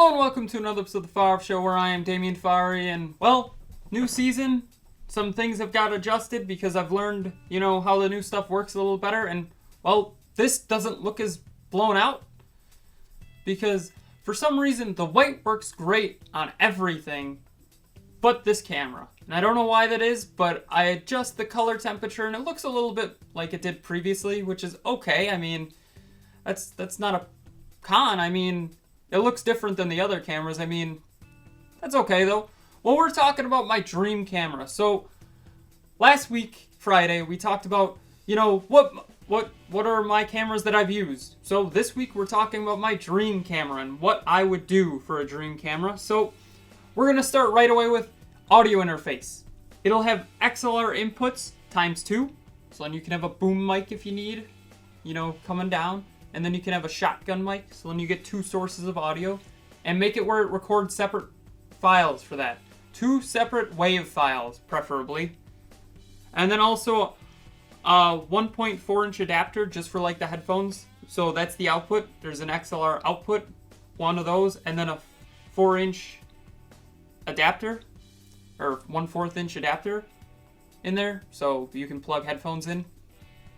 Hello and welcome to another episode of the Farr Show, where I am Damien Farr, and, well, new season. Some things have got adjusted because I've learned, how the new stuff works a little better, and, well, this doesn't look as blown out because, for some reason, the white works great on everything but this camera. And I don't know why that is, but I adjust the color temperature and it looks a little bit like it did previously, which is okay. I mean, that's not a con. I mean, it looks different than the other cameras. I mean, that's okay though. Well, we're talking about my dream camera. So last week, Friday, we talked about, what are my cameras that I've used. So this week we're talking about my dream camera and what I would do for a dream camera. So we're going to start right away with audio interface. It'll have XLR inputs times 2. So then you can have a boom mic if you need, coming down. And then you can have a shotgun mic, so then you get 2 sources of audio. And make it where it records separate files for that. 2 separate WAV files, preferably. And then also a 1.4-inch adapter just for like the headphones. So that's the output. There's an XLR output, one of those, and then a 4-inch adapter, or 1/4-inch adapter in there. So you can plug headphones in.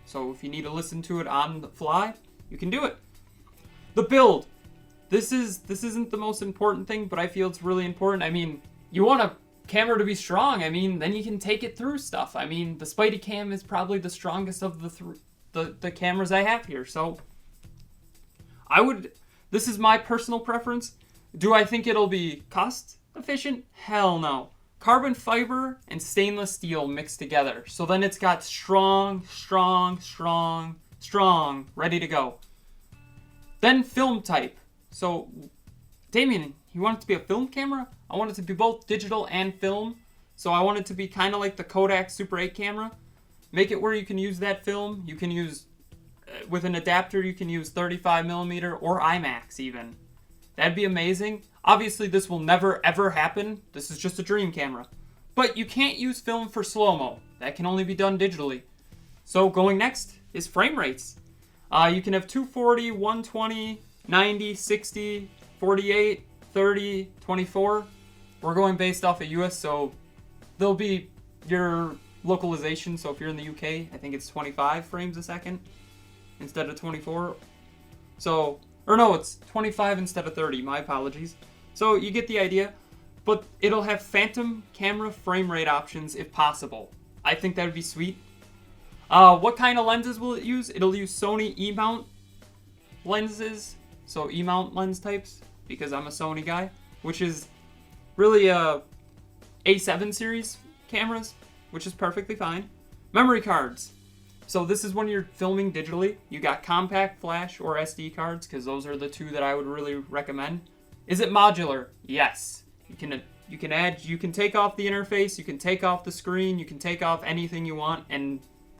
So if you need to listen to it on the fly, you can do it. The build. This isn't the most important thing, but I feel it's really important. I mean, you want a camera to be strong. I mean, then you can take it through stuff. I mean, the Spidey Cam is probably the strongest of the cameras I have here. So this is my personal preference. Do I think it'll be cost efficient? Hell no. Carbon fiber and stainless steel mixed together. So then it's got strong, ready to go. Then film type. So, Damien, you want it to be a film camera? I want it to be both digital and film. So I want it to be kind of like the Kodak Super 8 camera. Make it where you can use that film. You can use, with an adapter, you can use 35mm or IMAX even. That'd be amazing. Obviously, this will never ever happen. This is just a dream camera. But you can't use film for slow-mo. That can only be done digitally. So going next is frame rates. You can have 240, 120, 90, 60, 48, 30, 24. We're going based off of US, so there'll be your localization. So if you're in the UK, I think it's 25 frames a second instead of 24. So, or no, it's 25 instead of 30. My apologies. So you get the idea. But it'll have phantom camera frame rate options if possible. I think that would be sweet. What kind of lenses will it use? It'll use Sony E-mount lenses. So E-mount lens types, because I'm a Sony guy, which is really A7 series cameras, which is perfectly fine. Memory cards. So this is when you're filming digitally. You got compact flash or SD cards, because those are the 2 that I would really recommend. Is it modular? Yes. You can take off the interface, you can take off the screen, you can take off anything you want and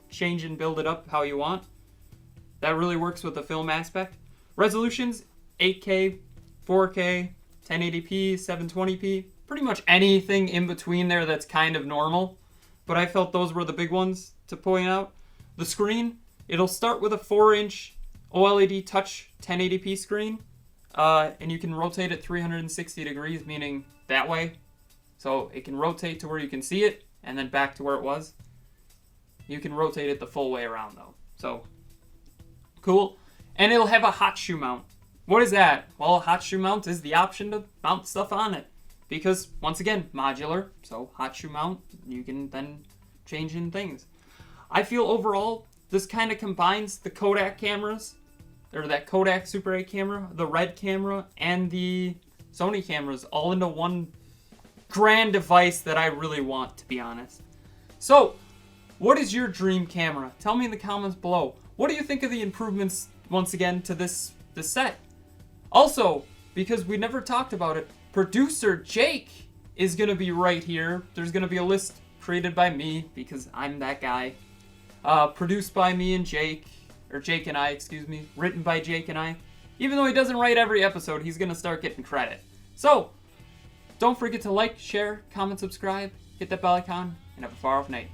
change and build it up how you want. That really works with the film aspect. Resolutions, 8K, 4K, 1080p, 720p, pretty much anything in between there that's kind of normal. But I felt those were the big ones to point out. The screen, it'll start with a 4-inch OLED touch 1080p screen. And you can rotate it 360 degrees, meaning that way. So it can rotate to where you can see it, and then back to where it was. You can rotate it the full way around, though. So, cool. And it'll have a hot shoe mount. What is that? Well, a hot shoe mount is the option to mount stuff on it. Because, once again, modular. So, hot shoe mount, you can then change in things. I feel overall, this kind of combines the Kodak cameras, or that Kodak Super 8 camera, the Red camera, and the Sony cameras all into one grand device that I really want, to be honest. So, what is your dream camera? Tell me in the comments below. What do you think of the improvements, once again, to this set? Also, because we never talked about it, producer Jake is going to be right here. There's going to be a list created by me, because I'm that guy. Produced by me and Jake. Or Jake and I, excuse me, written by Jake and I. Even though he doesn't write every episode, he's going to start getting credit. So, don't forget to like, share, comment, subscribe, hit that bell icon, and have a far off night.